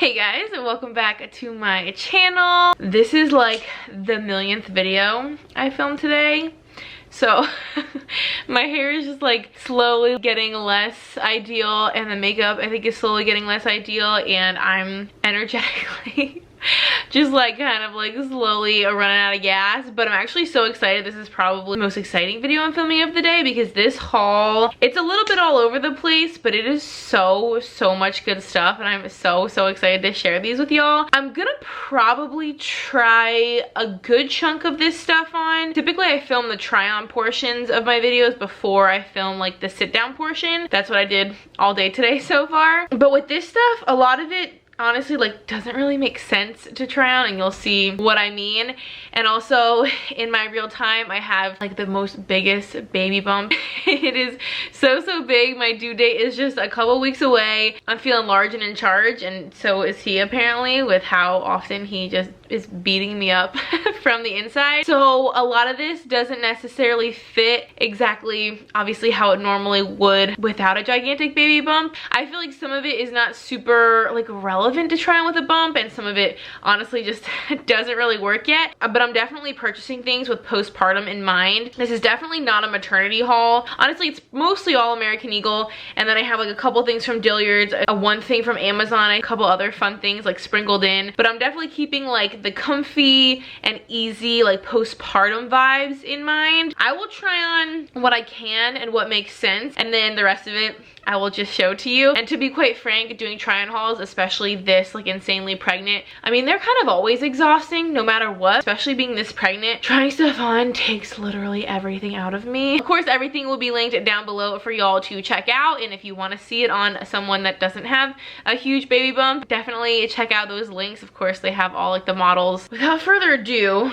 Hey guys, and welcome back to my channel. This is like the millionth video I filmed today. So my hair is just like slowly getting less ideal, and the makeup I think is slowly getting less ideal, and I'm energetically just like kind of like slowly running out of gas. But I'm actually so excited. This is probably the most exciting video I'm filming of the day, because this haul, it's a little bit all over the place, but it is so much good stuff, and I'm so excited to share these with y'all. I'm gonna probably try a good chunk of this stuff on. Typically I film the try on portions of my videos before I film like the sit down portion. That's what I did all day today so far. But with this stuff, a lot of it honestly like doesn't really make sense to try on, and you'll see what I mean. And also in my real time I have like the most biggest baby bump. It is so big. My due date is just a couple weeks away. I'm feeling large and in charge, and so is he apparently, with how often he just is beating me up from the inside. So a lot of this doesn't necessarily fit exactly obviously how it normally would without a gigantic baby bump. I feel like some of it is not super like relevant to try on with a bump, and some of it honestly just doesn't really work yet. But I'm definitely purchasing things with postpartum in mind. This is definitely not a maternity haul. Honestly, it's mostly all American Eagle, and then I have like a couple things from Dillard's, one thing from Amazon, a couple other fun things like sprinkled in. But I'm definitely keeping like the comfy and easy like postpartum vibes in mind. I will try on what I can and what makes sense, and then the rest of it I will just show to you. And to be quite frank, doing try on hauls, especially this like insanely pregnant, I mean they're kind of always exhausting no matter what, especially being this pregnant. Trying stuff on takes literally everything out of me. Of course everything will be linked down below for y'all to check out, and if you want to see it on someone that doesn't have a huge baby bump, definitely check out those links. Of course they have all like the models. Without further ado,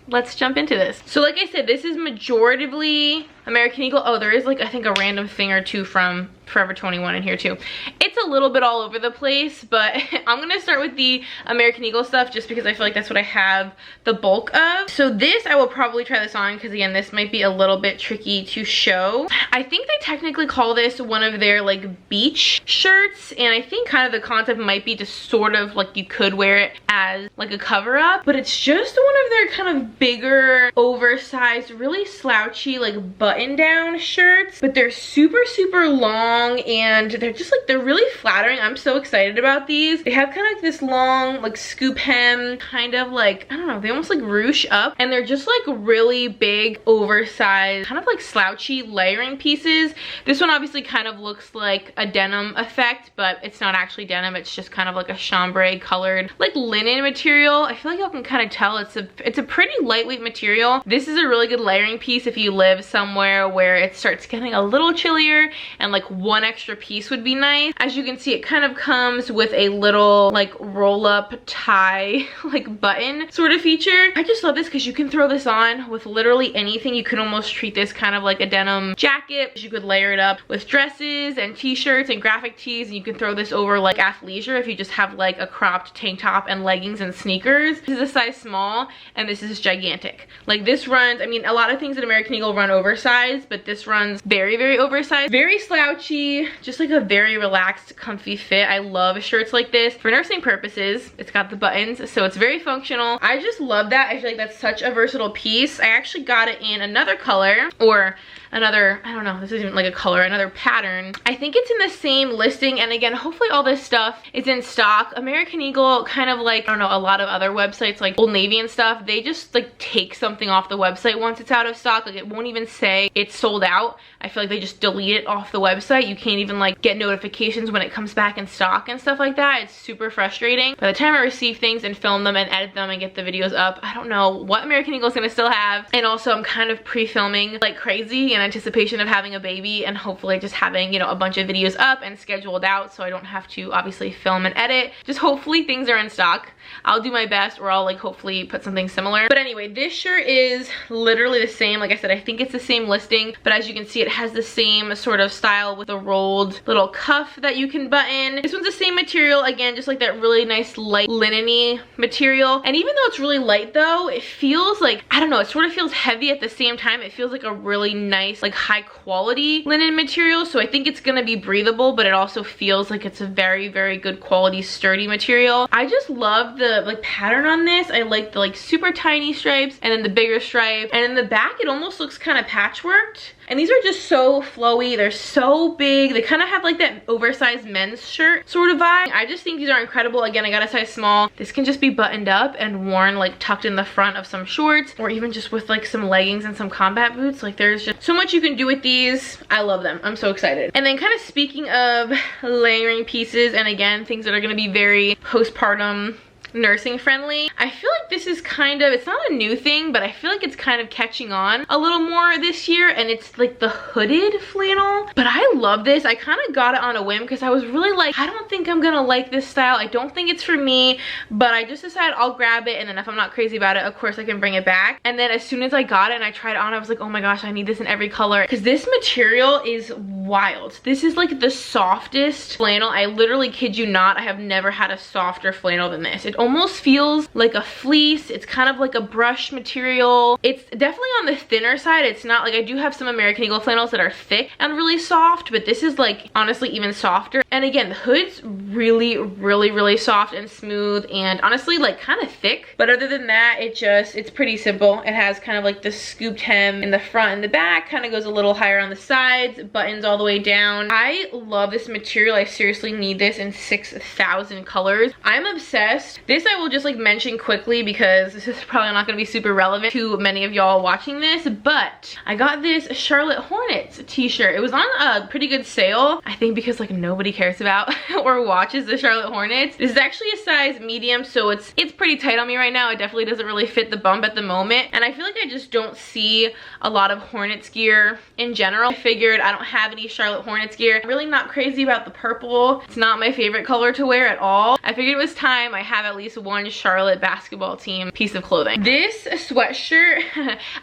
let's jump into this. So like I said, this is majoritively American Eagle. Oh, there is like I think a random thing or two from Forever 21 in here too. It's a little bit all over the place, but I'm gonna start with the American Eagle stuff just because I feel like that's what I have the bulk of. So this, I will probably try this on because again, this might be a little bit tricky to show. I think they technically call this one of their like beach shirts, and I think kind of the concept might be to sort of like you could wear it as like a cover up, but it's just one of their kind of bigger, oversized, really slouchy like button down shirts, but they're super long, and they're just like, they're really flattering. I'm so excited about these. They have kind of like this long like scoop hem, kind of like, I don't know, they almost like ruche up, and they're just like really big, oversized, kind of like slouchy layering pieces. This one obviously kind of looks like a denim effect, but it's not actually denim. It's just kind of like a chambray colored like linen material. I feel like y'all can kind of tell it's a pretty lightweight material. This is a really good layering piece if you live somewhere where it starts getting a little chillier, and like one extra piece would be nice. As you can see, it kind of comes with a little like roll up tie like button sort of feature. I just love this because you can throw this on with literally anything. You could almost treat this kind of like a denim jacket. You could layer it up with dresses and t-shirts and graphic tees, and you can throw this over like athleisure if you just have like a cropped tank top and leggings and sneakers. This is a size small, and this is gigantic. Like this runs, I mean a lot of things at American Eagle run oversized, but this runs very oversized, very slouchy, just like a very relaxed, comfy fit. I love shirts like this for nursing purposes. It's got the buttons, so it's very functional. I just love that. I feel like that's such a versatile piece. I actually got it in another color, or another, I don't know, this isn't like a color, another pattern. I think it's in the same listing, and again, hopefully all this stuff is in stock. American Eagle, kind of like, I don't know, a lot of other websites like Old Navy and stuff, they just like take something off the website once it's out of stock. Like it won't even say it's sold out. I feel like they just delete it off the website. You can't even like get notifications when it comes back in stock and stuff like that. It's super frustrating. By the time I receive things and film them and edit them and get the videos up, I don't know what American Eagle is gonna still have. And also I'm kind of pre-filming like crazy in anticipation of having a baby, and hopefully just having, you know, a bunch of videos up and scheduled out so I don't have to obviously film and edit. Just hopefully things are in stock. I'll do my best, or I'll like hopefully put something similar. But anyway, this shirt is literally the same. Like I said, I think it's the same same listing, but as you can see, it has the same sort of style with a rolled little cuff that you can button. This one's the same material, again, just like that really nice light linen-y material. And even though it's really light though, it feels like, I don't know, it sort of feels heavy at the same time. It feels like a really nice, like high quality linen material. So I think it's gonna be breathable, but it also feels like it's a very, very good quality, sturdy material. I just love the like pattern on this. I like the like super tiny stripes and then the bigger stripe. And in the back, it almost looks kind of patchworked. And these are just so flowy. They're so big. They kind of have like that oversized men's shirt sort of vibe. I just think these are incredible. Again, I got a size small. This can just be buttoned up and worn like tucked in the front of some shorts, or even just with like some leggings and some combat boots. Like there's just so much you can do with these. I love them. I'm so excited. And then kind of speaking of layering pieces, and again, things that are going to be very postpartum nursing friendly, I feel like this is kind of, it's not a new thing, but I feel like it's kind of catching on a little more this year, and it's like the hooded flannel. But I love this. I kind of got it on a whim because I was really like, I don't think I'm gonna like this style. I don't think it's for me, but I just decided I'll grab it, and then if I'm not crazy about it, of course I can bring it back. And then as soon as I got it and I tried it on, I was like, oh my gosh, I need this in every color, because this material is wild. This is like the softest flannel. I literally kid you not, I have never had a softer flannel than this. It almost feels like a fleece. It's kind of like a brush material. It's definitely on the thinner side. It's not like, I do have some American Eagle flannels that are thick and really soft, but this is like honestly even softer. And again, the hood's really, really, really soft and smooth and honestly like kind of thick. But other than that, it's pretty simple. It has kind of like the scooped hem in the front and the back, kind of goes a little higher on the sides, buttons all the way down. I love this material. I seriously need this in 6,000 colors. I'm obsessed. This I will just like mention quickly because this is probably not going to be super relevant to many of y'all watching this, but I got this Charlotte Hornets t-shirt. It was on a pretty good sale, I think, because like nobody cares about or watches the Charlotte Hornets. This is actually a size medium, so it's pretty tight on me right now. It definitely doesn't really fit the bump at the moment, and I feel like I just don't see a lot of Hornets gear in general. I figured I don't have any Charlotte Hornets gear. I'm really not crazy about the purple. It's not my favorite color to wear at all. I figured it was time I have at least one Charlotte basketball team piece of clothing. This sweatshirt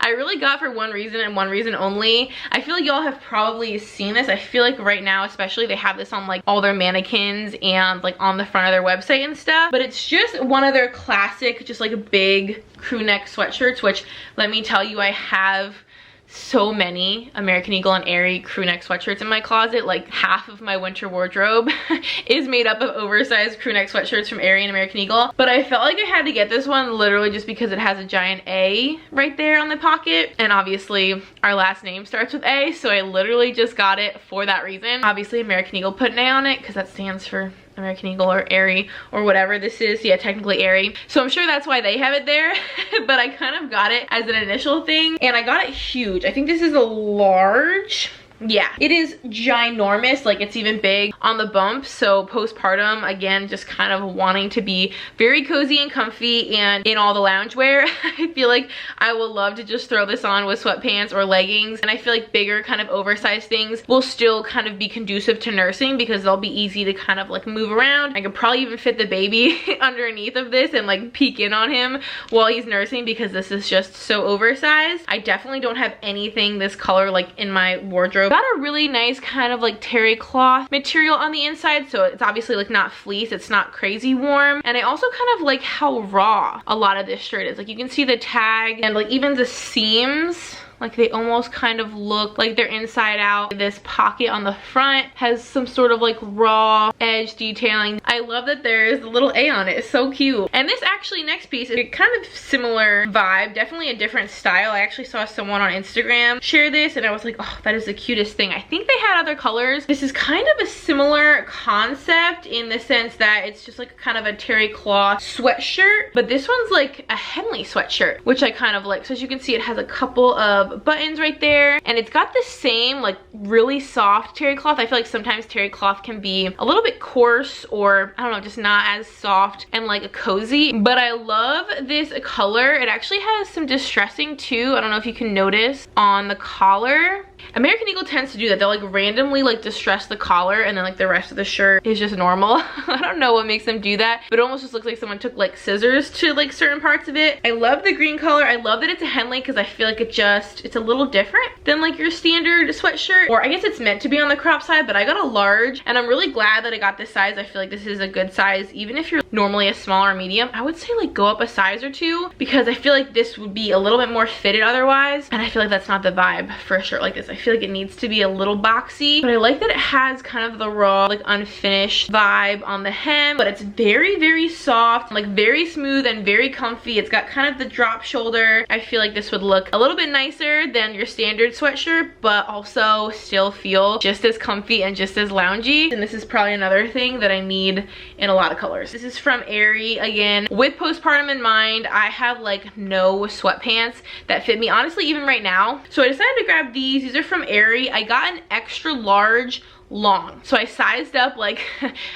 I really got for one reason and one reason only. I feel like y'all have probably seen this. I feel like right now especially they have this on like all their mannequins and like on the front of their website and stuff, but it's just one of their classic just like big crew neck sweatshirts, which let me tell you, I have so many American Eagle and Aerie crew neck sweatshirts in my closet. Like half of my winter wardrobe is made up of oversized crew neck sweatshirts from Aerie and American Eagle, but I felt like I had to get this one literally just because it has a giant A right there on the pocket, and obviously our last name starts with A, so I literally just got it for that reason. Obviously American Eagle put an A on it because that stands for American Eagle or Aerie or whatever this is. Yeah, technically Aerie. So I'm sure that's why they have it there. But I kind of got it as an initial thing, and I got it huge. I think this is a large. Yeah, it is ginormous. Like it's even big on the bump. So postpartum, again, just kind of wanting to be very cozy and comfy and in all the loungewear. I feel like I will love to just throw this on with sweatpants or leggings, and I feel like bigger kind of oversized things will still kind of be conducive to nursing because they'll be easy to kind of like move around. I could probably even fit the baby underneath of this and like peek in on him while he's nursing because this is just so oversized. I definitely don't have anything this color like in my wardrobe. Got a really nice kind of like terry cloth material on the inside, so it's obviously like not fleece, it's not crazy warm. And I also kind of like how raw a lot of this shirt is. Like you can see the tag and like even the seams, like they almost kind of look like they're inside out. This pocket on the front has some sort of like raw edge detailing. I love that there's a little A on it. It's so cute. And this actually next piece is kind of similar vibe, definitely a different style. I actually saw someone on Instagram share this and I was like, oh, that is the cutest thing. I think they had other colors. This is kind of a similar concept in the sense that it's just like kind of a terry cloth sweatshirt, but this one's like a Henley sweatshirt, which I kind of like. So as you can see, it has a couple of buttons right there, and it's got the same like really soft terry cloth. I feel like sometimes terry cloth can be a little bit coarse, or I don't know, just not as soft and like cozy, but I love this color. It actually has some distressing too. I don't know if you can notice on the collar. American Eagle tends to do that. They'll like randomly like distress the collar and then like the rest of the shirt is just normal. I don't know what makes them do that, but it almost just looks like someone took like scissors to like certain parts of it. I love the green color. I love that it's a Henley because I feel like it's a little different than like your standard sweatshirt, or I guess it's meant to be on the crop side, but I got a large and I'm really glad that I got this size. I feel like this is a good size. Even if you're normally a small or medium, I would say like go up a size or two because I feel like this would be a little bit more fitted otherwise, and I feel like that's not the vibe for a shirt like this. I feel like it needs to be a little boxy, but I like that it has kind of the raw like unfinished vibe on the hem, but it's very, very soft, like very smooth and very comfy. It's got kind of the drop shoulder. I feel like this would look a little bit nicer than your standard sweatshirt, but also still feel just as comfy and just as loungy. And this is probably another thing that I need in a lot of colors. This is from Aerie. Again, with postpartum in mind, I have like no sweatpants that fit me, honestly, even right now. So I decided to grab these. These are from Aerie. I got an extra large long, so I sized up like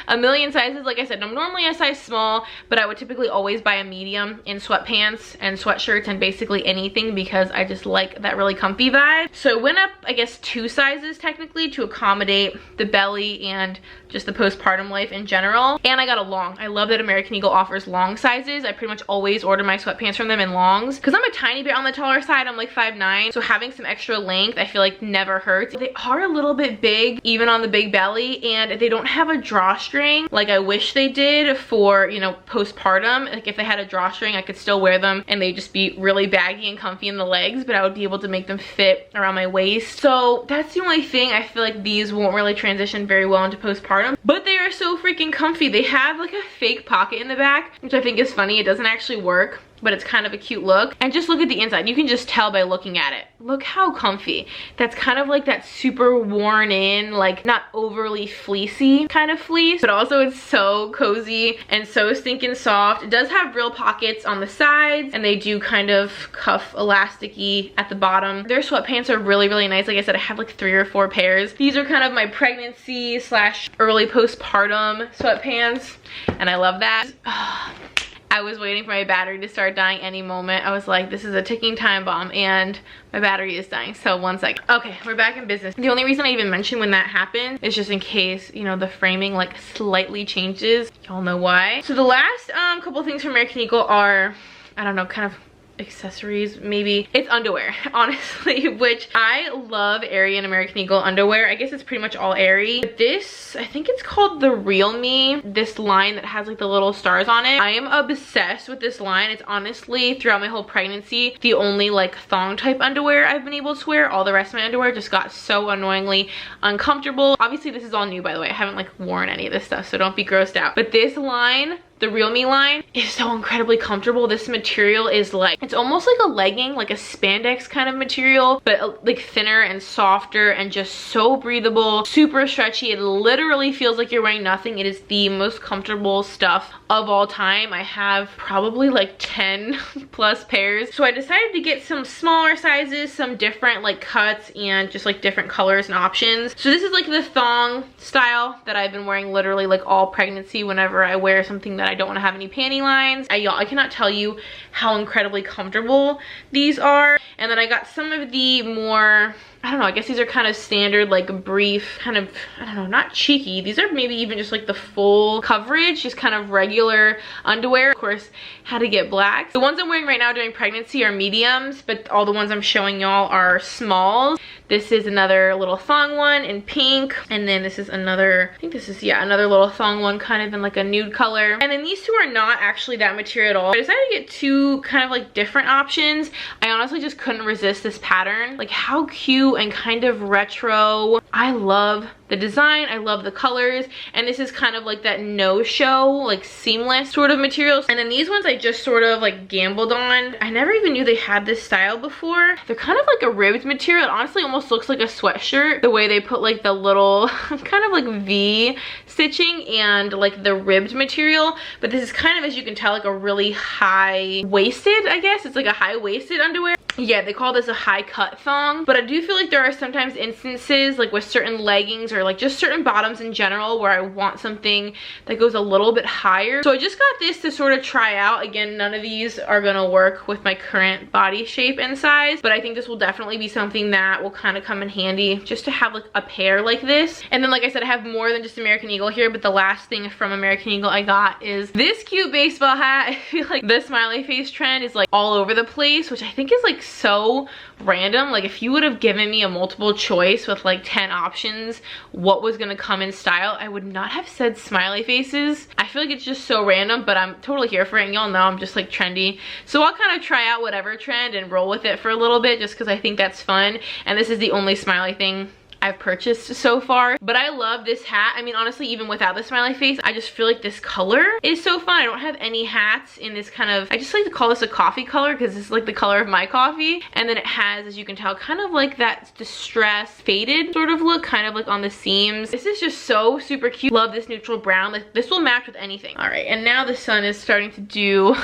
a million sizes. Like I said, I'm normally a size small, but I would typically always buy a medium in sweatpants and sweatshirts and basically anything because I just like that really comfy vibe. So I went up, I guess, 2 sizes technically to accommodate the belly and just the postpartum life in general. And I got a long. I love that American Eagle offers long sizes. I pretty much always order my sweatpants from them in longs because I'm a tiny bit on the taller side. I'm like 5'9", so having some extra length I feel like never hurts. They are a little bit big even on the big belly, and they don't have a drawstring like I wish they did for, you know, postpartum. Like if they had a drawstring, I could still wear them and they'd just be really baggy and comfy in the legs, but I would be able to make them fit around my waist. So that's the only thing. I feel like these won't really transition very well into postpartum, but they are so freaking comfy. They have like a fake pocket in the back, which I think is funny. It doesn't actually work, but it's kind of a cute look. And just look at the inside. You can just tell by looking at it. Look how comfy. That's kind of like that super worn in, like not overly fleecy kind of fleece, but also it's so cozy and so stinking soft. It does have real pockets on the sides, and they do kind of cuff elasticy at the bottom. Their sweatpants are really, really nice. Like I said, I have like 3 or 4 pairs. These are kind of my pregnancy / early postpartum sweatpants, and I love that. I was waiting for my battery to start dying any moment. I was like, this is a ticking time bomb, and my battery is dying. So 1 second. Okay, we're back in business. The only reason I even mentioned when that happened is just in case, you know, the framing like slightly changes. Y'all know why. So the last couple things from American Eagle are, I don't know, kind of accessories, maybe. It's underwear, honestly, which I love Aerie and American Eagle underwear. I guess it's pretty much all Aerie. But this, I think it's called the Real Me, this line that has like the little stars on it. I am obsessed with this line. It's honestly, throughout my whole pregnancy, the only like thong type underwear I've been able to wear. All the rest of my underwear just got so annoyingly uncomfortable. Obviously this is all new, by the way. I haven't like worn any of this stuff, so don't be grossed out. But this line, the Real Me line, is so incredibly comfortable. This material is like, it's almost like a legging, like a spandex kind of material, but like thinner and softer and just so breathable, super stretchy. It literally feels like you're wearing nothing. It is the most comfortable stuff of all time. I have probably like 10 plus pairs. So I decided to get some smaller sizes, some different like cuts, and just like different colors and options. So this is like the thong style that I've been wearing literally like all pregnancy whenever I wear something that I don't want to have any panty lines. I cannot tell you how incredibly comfortable these are. And then I got some of the more, I don't know, I guess these are kind of standard, like brief, kind of, I don't know, not cheeky. These are maybe even just like the full coverage, just kind of regular underwear. Of course, had to get black. The ones I'm wearing right now during pregnancy are mediums, but all the ones I'm showing y'all are smalls. This is another little thong one in pink. And then this is another, I think this is, yeah, another little thong one kind of in like a nude color. And then these two are not actually that material at all. I decided to get 2 kind of like different options. I honestly just couldn't resist this pattern. Like how cute and kind of retro. I love the design, I love the colors, and this is kind of like that no-show, like seamless sort of materials. And then these ones I just sort of like gambled on. I never even knew they had this style before. They're kind of like a ribbed material. It honestly almost looks like a sweatshirt, the way they put like the little kind of like V stitching and like the ribbed material. But this is kind of, as you can tell, like a really high-waisted, I guess. It's like a high-waisted underwear. Yeah, they call this a high cut thong, but I do feel like there are sometimes instances like with certain leggings or like just certain bottoms in general where I want something that goes a little bit higher. So I just got this to sort of try out. Again, none of these are gonna work with my current body shape and size, but I think this will definitely be something that will kind of come in handy just to have like a pair like this. And then like I said, I have more than just American Eagle here, but the last thing from American Eagle I got is this cute baseball hat. I feel like the smiley face trend is like all over the place, which I think is like so random. Like if you would have given me a multiple choice with like 10 options what was gonna come in style, I would not have said smiley faces. I feel like it's just so random, but I'm totally here for it, and y'all know I'm just like trendy, so I'll kind of try out whatever trend and roll with it for a little bit just because I think that's fun. And this is the only smiley thing I've purchased so far, but I love this hat. I mean, honestly, even without the smiley face, I just feel like this color is so fun. I don't have any hats in this kind of, I just like to call this a coffee color because it's like the color of my coffee. And then it has, as you can tell, kind of like that distressed faded sort of look, kind of like on the seams. This is just so super cute. Love this neutral brown. Like this will match with anything. All right, and now the sun is starting to do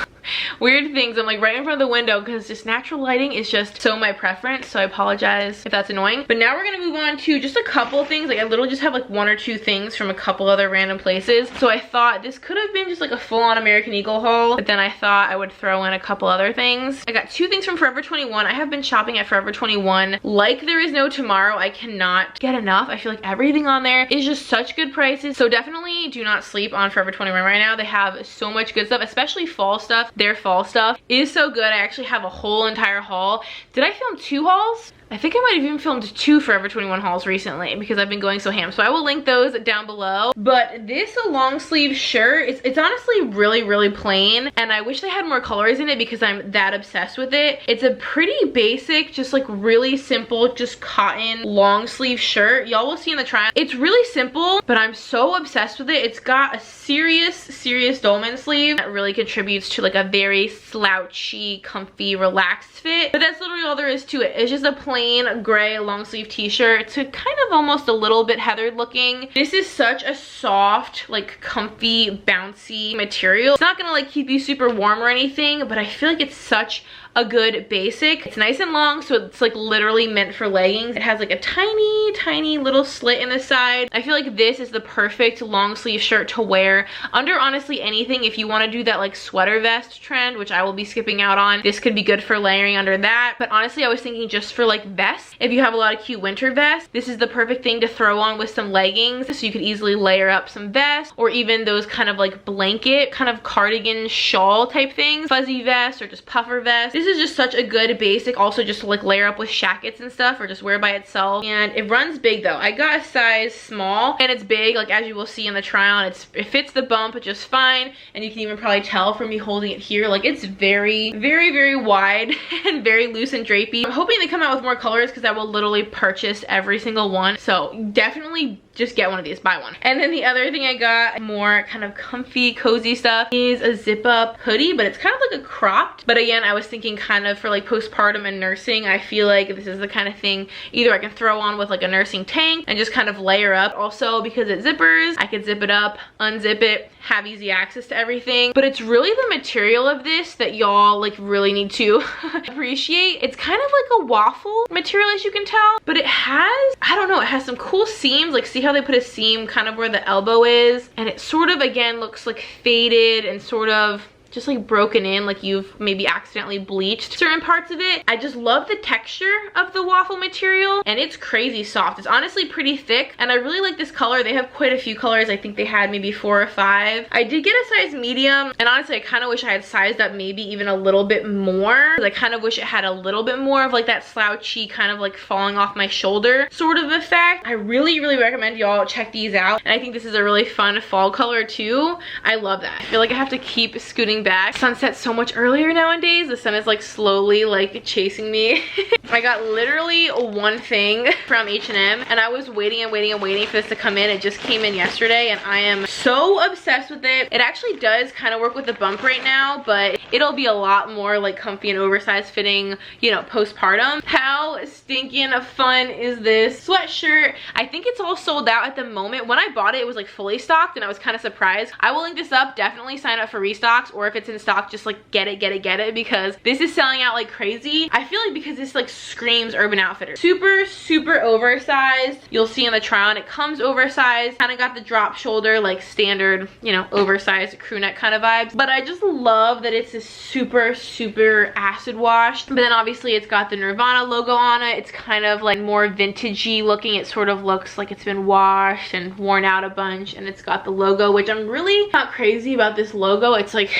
weird things. I'm like right in front of the window because just natural lighting is just so my preference, so I apologize if that's annoying. But now we're gonna move on to just a couple things. Like I literally just have like one or two things from a couple other random places, so I thought this could have been just like a full-on American Eagle haul, but then I thought I would throw in a couple other things. I got two things from Forever 21. I have been shopping at Forever 21 like there is no tomorrow. I cannot get enough. I feel like everything on there is just such good prices, so definitely do not sleep on Forever 21 right now. They have so much good stuff, especially fall stuff. Their fall stuff is so good. I actually have a whole entire haul. Did I film 2 hauls? I think I might have even filmed 2 Forever 21 hauls recently because I've been going so ham. So I will link those down below. But this long sleeve shirt, it's honestly really, really plain. And I wish they had more colors in it because I'm that obsessed with it. It's a pretty basic, just like really simple, just cotton long sleeve shirt. Y'all will see in the try. It's really simple, but I'm so obsessed with it. It's got a serious dolman sleeve that really contributes to like a very slouchy, comfy, relaxed fit. But that's literally all there is to it. It's just a plain gray long sleeve t-shirt to kind of almost a little bit heathered looking. This is such a soft, like comfy, bouncy material. It's not gonna like keep you super warm or anything, but I feel like it's such a good basic. It's nice and long, so it's like literally meant for leggings. It has like a tiny little slit in the side. I feel like this is the perfect long sleeve shirt to wear under honestly anything. If you want to do that like sweater vest trend, which I will be skipping out on, this could be good for layering under that. But honestly, I was thinking just for like vests, if you have a lot of cute winter vests, this is the perfect thing to throw on with some leggings, so you could easily layer up some vests, or even those kind of like blanket kind of cardigan shawl type things, fuzzy vests or just puffer vests. This is just such a good basic, also just to like layer up with shackets and stuff or just wear by itself. And it runs big though. I got a size small and it's big, like as you will see in the try on. It fits the bump just fine, and you can even probably tell from me holding it here, like it's very wide and very loose and drapey. I'm hoping they come out with more colors because I will literally purchase every single one, so definitely just get one of these, buy one. And then the other thing I got, more kind of comfy, cozy stuff, is a zip up hoodie, but it's kind of like a cropped. But again, I was thinking kind of for like postpartum and nursing, I feel like this is the kind of thing either I can throw on with like a nursing tank and just kind of layer up. Also, because it zippers, I could zip it up, unzip it, have easy access to everything. But it's really the material of this that y'all like really need to appreciate. It's kind of like a waffle material, as you can tell, but it has, I don't know, it has some cool seams. Like see how they put a seam kind of where the elbow is, and it sort of again looks like faded and sort of just like broken in, like you've maybe accidentally bleached certain parts of it. I just love the texture of the waffle material, and it's crazy soft. It's honestly pretty thick, and I really like this color. They have quite a few colors. I think they had maybe 4 or 5. I did get a size medium, and honestly I kind of wish I had sized up maybe even a little bit more. I kind of wish it had a little bit more of like that slouchy kind of like falling off my shoulder sort of effect. I really recommend y'all check these out, and I think this is a really fun fall color too. I love that. I feel like I have to keep scooting back. Sunset's so much earlier nowadays. The sun is like slowly like chasing me. I got literally one thing from H&M, and I was waiting for this to come in. It just came in yesterday, and I am so obsessed with it. It actually does kind of work with the bump right now, but it'll be a lot more like comfy and oversized fitting, you know, postpartum. How stinking fun is this sweatshirt? I think it's all sold out at the moment. When I bought it, it was like fully stocked and I was kind of surprised. I will link this up. Definitely sign up for restocks, or if it's in stock, just like get it, because this is selling out like crazy. I feel like because this like screams Urban Outfitters. Super oversized. You'll see in the try on, it comes oversized, kind of got the drop shoulder, like standard, you know, oversized crew neck kind of vibes. But I just love that it's this super acid washed. But then obviously it's got the Nirvana logo on it. It's kind of like more vintagey looking. It sort of looks like it's been washed and worn out a bunch, and it's got the logo, which I'm really not crazy about this logo. It's like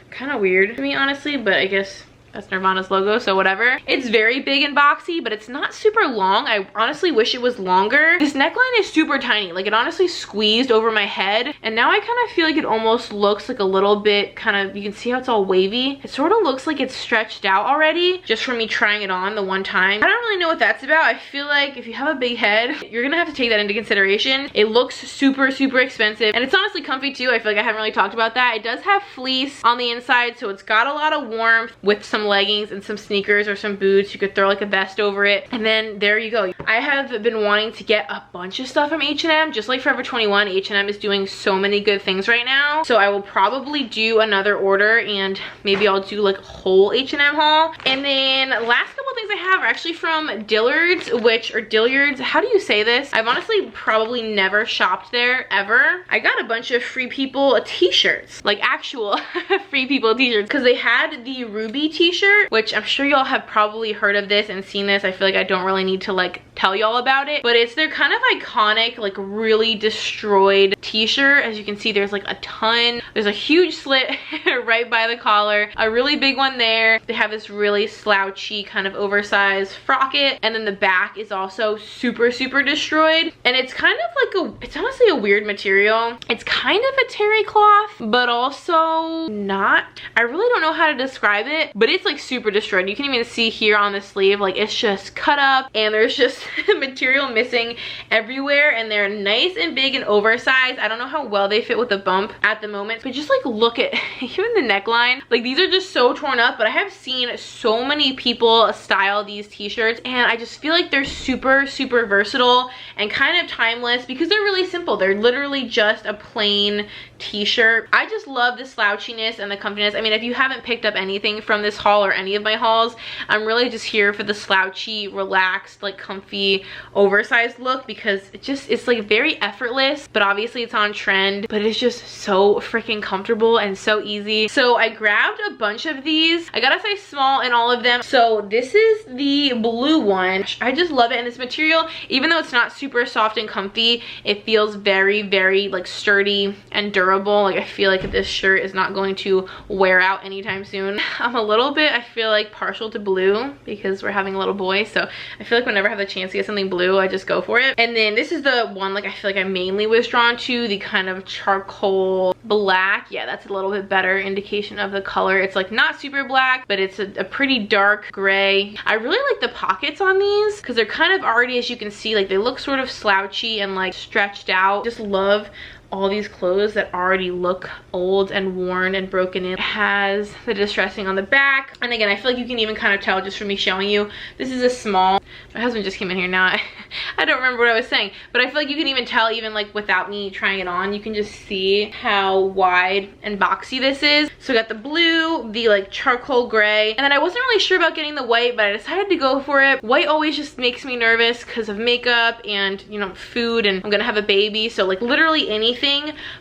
kind of weird to me, honestly, but I guess that's Nirvana's logo, so whatever. It's very big and boxy, but it's not super long. I honestly wish it was longer. This neckline is super tiny. Like, it honestly squeezed over my head, and now I kind of feel like it almost looks like a little bit kind of, you can see how it's all wavy. It sort of looks like it's stretched out already, just from me trying it on the one time. I don't really know what that's about. I feel like if you have a big head, you're gonna have to take that into consideration. It looks super expensive, and it's honestly comfy too. I feel like I haven't really talked about that. It does have fleece on the inside, so it's got a lot of warmth with some leggings and some sneakers or some boots. You could throw like a vest over it, and then there you go. I have been wanting to get a bunch of stuff from H&M. Just like Forever 21, H&M is doing so many good things right now, so I will probably do another order, and maybe I'll do like a whole H&M haul. And then last couple things I have are actually from Dillard's, Dilliards, how do you say this? I've honestly probably never shopped there ever. I got a bunch of Free People t-shirts, like actual Free People t-shirts, because they had the Ruby t-shirt, which I'm sure y'all have probably heard of this and seen this. I feel like I don't really need to like tell y'all about it, but it's their kind of iconic, like really destroyed t-shirt. As you can see, there's like a ton. There's a huge slit right by the collar, a really big one there. They have this really slouchy kind of oversized frocket, and then the back is also super destroyed, and it's kind of like it's honestly a weird material. It's kind of a terry cloth, but also not. I really don't know how to describe it, but it's like super destroyed. You can even see here on the sleeve, like it's just cut up, and there's just material missing everywhere, and they're nice and big and oversized. I don't know how well they fit with the bump at the moment, but just like look at even the neckline. Like, these are just so torn up, but I have seen so many people style these t-shirts, and I just feel like they're super versatile and kind of timeless because they're really simple. They're literally just a plain t-shirt. I just love the slouchiness and the comfiness. I mean, if you haven't picked up anything from this haul or any of my hauls, I'm really just here for the slouchy, relaxed, like comfy, oversized look, because it's like very effortless, but obviously it's on trend, but it's just so freaking comfortable and so easy. So I grabbed a bunch of these. I got a size small in all of them. So this is the blue one. I just love it, and this material, even though it's not super soft and comfy, it feels very like sturdy and durable. Like, I feel like this shirt is not going to wear out anytime soon. I'm a little bit, I feel like, partial to blue because we're having a little boy, so I feel like whenever I have the chance to get something blue, I just go for it. And then this is the one, like, I feel like I mainly was drawn to, the kind of charcoal black. Yeah, that's a little bit better indication of the color. It's like not super black, but it's a pretty dark gray. I really like the pockets on these because they're kind of already, as you can see, like they look sort of slouchy and like stretched out. Just love all these clothes that already look old and worn and broken in. It has the distressing on the back, and again, I feel like you can even kind of tell just from me showing you, this is a small. My husband just came in here now. I don't remember what I was saying, but I feel like you can even tell, even like without me trying it on, you can just see how wide and boxy this is. So we got the blue, the like charcoal gray, and then I wasn't really sure about getting the white, but I decided to go for it. White always just makes me nervous because of makeup and, you know, food, and I'm gonna have a baby, so like literally anything.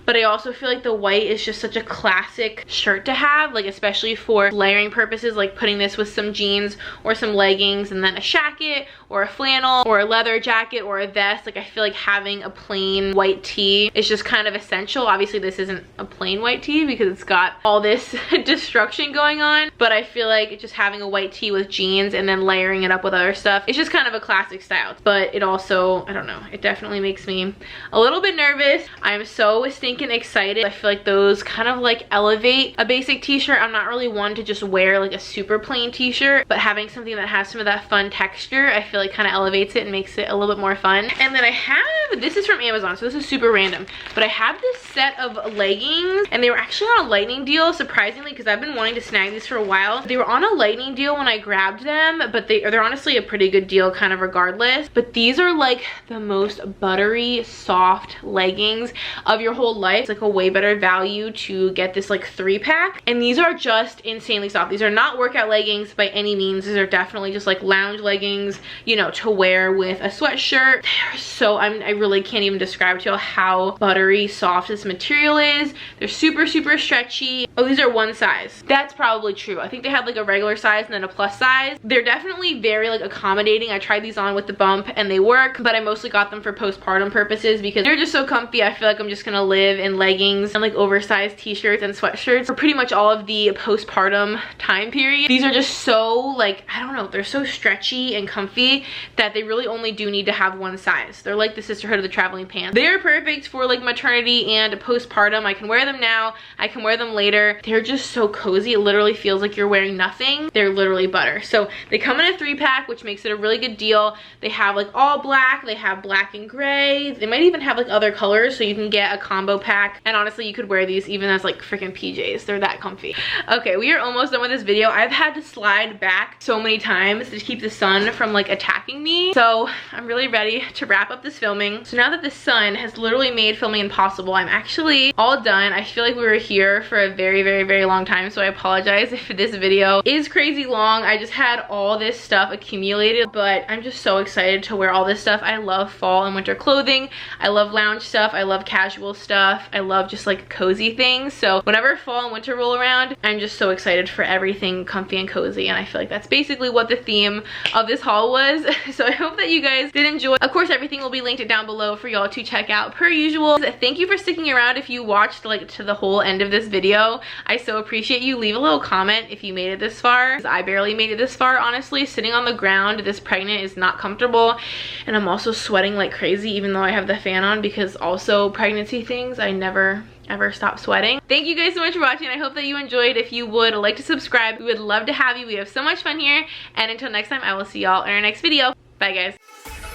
But I also feel like the white is just such a classic shirt to have, like especially for layering purposes, like putting this with some jeans or some leggings and then a jacket or a flannel or a leather jacket or a vest. Like, I feel like having a plain white tee is just kind of essential. Obviously this isn't a plain white tee because it's got all this destruction going on, but I feel like just having a white tee with jeans and then layering it up with other stuff, it's just kind of a classic style. But it also, I don't know, it definitely makes me a little bit nervous. I'm so stinking excited. I feel like those kind of like elevate a basic t-shirt. I'm not really one to just wear like a super plain t-shirt, but having something that has some of that fun texture, I feel like kind of elevates it and makes it a little bit more fun. And then I have, this is from Amazon, so this is super random, but I have this set of leggings, and they were actually on a lightning deal, surprisingly, because I've been wanting to snag these for a while. They were on a lightning deal when I grabbed them, but they're honestly a pretty good deal kind of regardless. But these are like the most buttery, soft leggings of your whole life. It's like a way better value to get this like 3-pack. And these are just insanely soft. These are not workout leggings by any means. These are definitely just like lounge leggings, you know, to wear with a sweatshirt. They're so, I really can't even describe to you how buttery soft this material is. They're super, super stretchy. Oh, these are one size. That's probably true. I think they had like a regular size and then a plus size. They're definitely very like accommodating. I tried these on with the bump and they work, but I mostly got them for postpartum purposes because they're just so comfy. I feel like I'm just gonna live in leggings and like oversized t-shirts and sweatshirts for pretty much all of the postpartum time period. These are just so like, I don't know, they're so stretchy and comfy that they really only do need to have one size. They're like the sisterhood of the traveling pants. They're perfect for like maternity and postpartum. I can wear them now, I can wear them later. They're just so cozy. It literally feels like you're wearing nothing. They're literally butter. So they come in a 3-pack, which makes it a really good deal. They have like all black, they have black and gray. They might even have like other colors, so you can get a combo pack. And honestly, you could wear these even as like freaking PJs. They're that comfy. Okay, we are almost done with this video. I've had to slide back so many times to keep the sun from like attacking me. So I'm really ready to wrap up this filming. So now that the sun has literally made filming impossible, I'm actually all done. I feel like we were here for a very, very, very long time, so I apologize if this video is crazy long. I just had all this stuff accumulated, but I'm just so excited to wear all this stuff. I love fall and winter clothing. I love lounge stuff. I love casual stuff. I love just like cozy things. So whenever fall and winter roll around, I'm just so excited for everything comfy and cozy, and I feel like that's basically what the theme of this haul was. So I hope that you guys did enjoy. Of course, everything will be linked down below for y'all to check out per usual. Thank you for sticking around if you watched like to the whole end of this video. I so appreciate you. Leave a little comment if you made it this far. I barely made it this far, honestly. Sitting on the ground this pregnant is not comfortable, and I'm also sweating like crazy even though I have the fan on, because also pregnancy things, I never ever stop sweating. Thank you guys so much for watching. I hope that you enjoyed. If you would like to subscribe, we would love to have you. We have so much fun here, and until next time, I will see y'all in our next video. Bye guys.